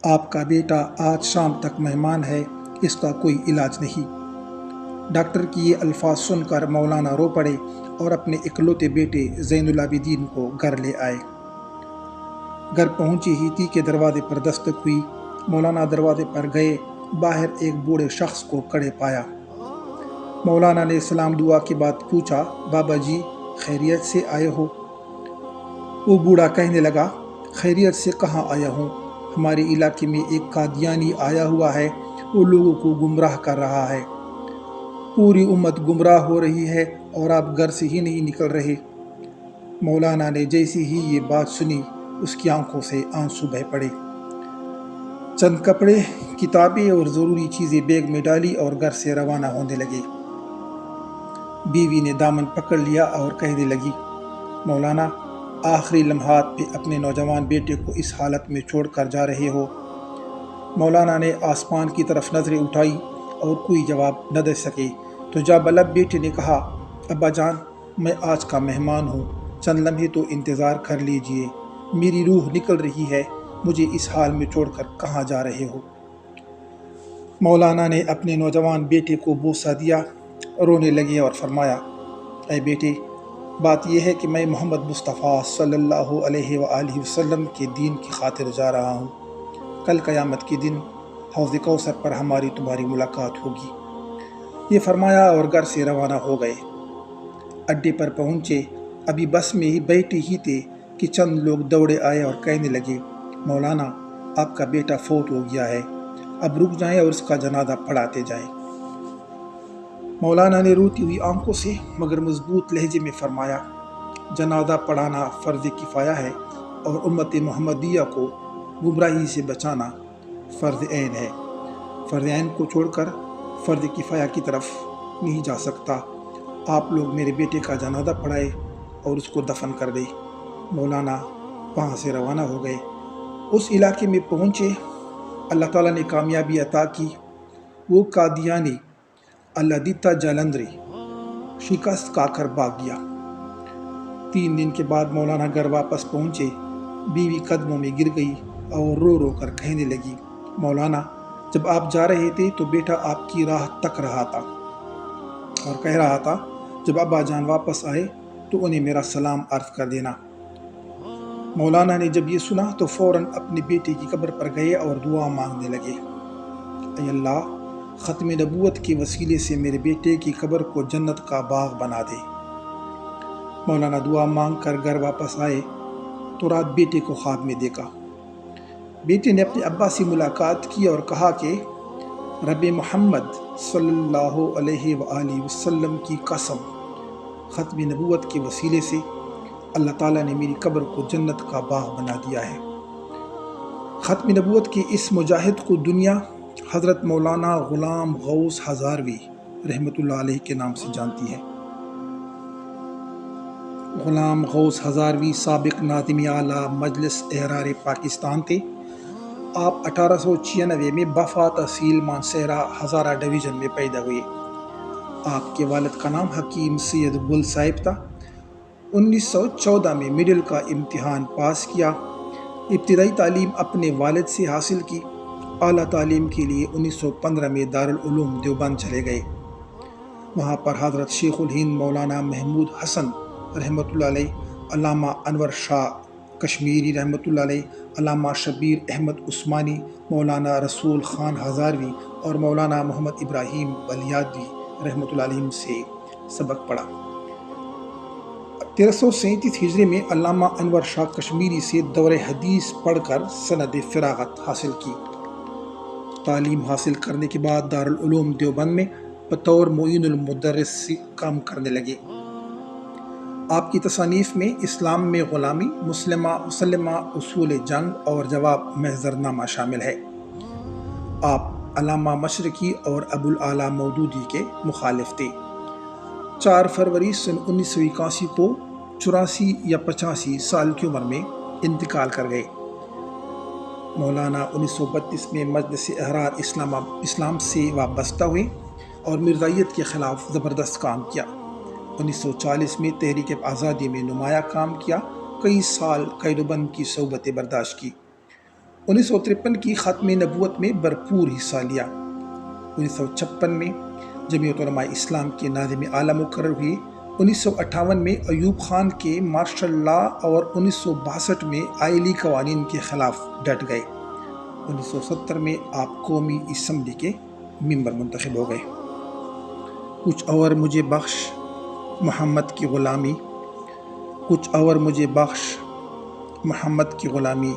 آپ کا بیٹا آج شام تک مہمان ہے، اس کا کوئی علاج نہیں۔ ڈاکٹر کی یہ الفاظ سن کر مولانا رو پڑے اور اپنے اکلوتے بیٹے زین العابدین کو گھر لے آئے۔ گھر پہنچے ہی تی کے دروازے پر دستک ہوئی۔ مولانا دروازے پر گئے، باہر ایک بوڑھے شخص کو کھڑے پایا۔ مولانا نے سلام دعا کے بعد پوچھا، بابا جی خیریت سے آئے ہو؟ وہ بوڑھا کہنے لگا، خیریت سے کہاں آیا ہوں، ہمارے علاقے میں ایک قادیانی آیا ہوا ہے، وہ لوگوں کو گمراہ کر رہا ہے۔ پوری امت گمراہ ہو رہی ہے اور آپ گھر سے ہی نہیں نکل رہے۔ مولانا نے جیسے ہی یہ بات سنی، اس کی آنکھوں سے آنسو بہہ پڑے۔ چند کپڑے، کتابیں اور ضروری چیزیں بیگ میں ڈالی اور گھر سے روانہ ہونے لگے۔ بیوی نے دامن پکڑ لیا اور کہنے لگی، مولانا آخری لمحات پہ اپنے نوجوان بیٹے کو اس حالت میں چھوڑ کر جا رہے ہو؟ مولانا نے آسمان کی طرف نظریں اٹھائی اور کوئی جواب نہ دے سکے تو جا بلب بیٹے نے کہا، ابا جان میں آج کا مہمان ہوں، چند لمحے تو انتظار کر لیجئے، میری روح نکل رہی ہے، مجھے اس حال میں چھوڑ کر کہاں جا رہے ہو؟ مولانا نے اپنے نوجوان بیٹے کو بوسہ دیا، رونے لگے اور فرمایا، اے بیٹے، بات یہ ہے کہ میں محمد مصطفیٰ صلی اللہ علیہ وآلہ وسلم کے دین کی خاطر جا رہا ہوں۔ کل قیامت کے دن حوض کوثر پر ہماری تمہاری ملاقات ہوگی۔ یہ فرمایا اور گھر سے روانہ ہو گئے۔ اڈے پر پہنچے، ابھی بس میں ہی بیٹھے ہی تھے کہ چند لوگ دوڑے آئے اور کہنے لگے، مولانا آپ کا بیٹا فوت ہو گیا ہے، اب رک جائیں اور اس کا جنازہ پڑھاتے جائیں۔ مولانا نے روتی ہوئی آنکھوں سے مگر مضبوط لہجے میں فرمایا، جنازہ پڑھانا فرض کفایہ ہے اور امت محمدیہ کو گمراہی سے بچانا فرض عین ہے۔ فرض عین کو چھوڑ کر فرض کفایہ کی طرف نہیں جا سکتا۔ آپ لوگ میرے بیٹے کا جنازہ پڑھائے اور اس کو دفن کر دے۔ مولانا وہاں سے روانہ ہو گئے۔ اس علاقے میں پہنچے، اللہ تعالیٰ نے کامیابی عطا کی۔ وہ قادیانی اللہ جالندری شکست کھا کر بھاگ گیا۔ 3 دن کے بعد مولانا گھر واپس پہنچے۔ بیوی قدموں میں گر گئی اور رو رو کر کہنے لگی، مولانا جب آپ جا رہے تھے تو بیٹا آپ کی راہ تک رہا تھا اور کہہ رہا تھا جب ابا جان واپس آئے تو انہیں میرا سلام عرض کر دینا۔ مولانا نے جب یہ سنا تو فوراً اپنے بیٹے کی قبر پر گئے اور دعا مانگنے لگے، اے اللہ ختم نبوت کے وسیلے سے میرے بیٹے کی قبر کو جنت کا باغ بنا دے۔ مولانا دعا مانگ کر گھر واپس آئے تو رات بیٹے کو خواب میں دیکھا۔ بیٹے نے اپنے ابا سے ملاقات کی اور کہا کہ رب محمد صلی اللہ علیہ وآلہ وسلم کی قسم، ختم نبوت کے وسیلے سے اللہ تعالیٰ نے میری قبر کو جنت کا باغ بنا دیا ہے۔ ختم نبوت کے اس مجاہد کو دنیا حضرت مولانا غلام غوث ہزاروی رحمۃ اللہ علیہ کے نام سے جانتی ہے۔ غلام غوث ہزاروی سابق ناظم اعلیٰ مجلس احرار پاکستان تھے۔ آپ 1896 میں بفا تحصیل مانسہرہ ہزارہ ڈویژن میں پیدا ہوئے۔ آپ کے والد کا نام حکیم سید گل صاحب تھا۔ 1914 میں مڈل کا امتحان پاس کیا۔ ابتدائی تعلیم اپنے والد سے حاصل کی۔ اعلیٰ تعلیم کے لیے 1915 میں دارالعلوم دیوبند چلے گئے۔ وہاں پر حضرت شیخ الہند مولانا محمود حسن رحمۃ اللہ علیہ، علامہ انور شاہ کشمیری رحمۃ اللہ علیہ، علامہ شبیر احمد عثمانی، مولانا رسول خان ہزاروی اور مولانا محمد ابراہیم بلیادی رحمۃ اللہ علیہ سے سبق پڑھا۔ 1337 ہجری میں علامہ انور شاہ کشمیری سے دور حدیث پڑھ کر سند فراغت حاصل کی۔ تعلیم حاصل کرنے کے بعد دارالعلوم دیوبند میں بطور معین المدرس کام کرنے لگے۔ آپ کی تصانیف میں اسلام میں غلامی، مسلمہ اصول جنگ اور جواب محضر نامہ شامل ہے۔ آپ علامہ مشرقی اور ابو الاعلیٰ مودودی کے مخالف تھے۔ 4 فروری سن 1981 کو 84 یا 85 سال کی عمر میں انتقال کر گئے۔ مولانا 1932 میں مجلس احرار اسلام سے وابستہ ہوئے اور مرزائیت کے خلاف زبردست کام کیا۔ 1940 میں تحریک آزادی میں نمایاں کام کیا، کئی سال قید و بند کی صحبتیں برداشت کی۔ 1953 کی ختم نبوت میں بھرپور حصہ لیا۔ 1956 میں جمعیت علماء اسلام کے ناظم اعلیٰ مقرر ہوئے۔ 1958 میں ایوب خان کے مارشل لا اور 1962 میں آئلی قوانین کے خلاف ڈٹ گئے۔ 1970 میں آپ قومی اسمبلی کے ممبر منتخب ہو گئے۔ کچھ اور مجھے بخش محمد کی غلامی، کچھ اور مجھے بخش محمد کی غلامی،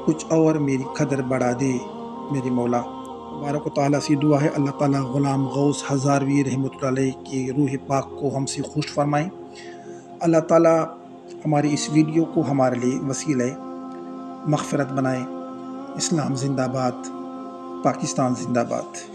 کچھ اور میری قدر بڑھا دے میرے مولا۔ تبارک و تعالیٰ سے دعا ہے اللہ تعالیٰ غلام غوث ہزاروی رحمۃ اللہ علیہ کی روح پاک کو ہم سے خوش فرمائیں۔ اللہ تعالیٰ ہماری اس ویڈیو کو ہمارے لیے وسیلہ مغفرت بنائے۔ اسلام زندہ باد، پاکستان زندہ باد۔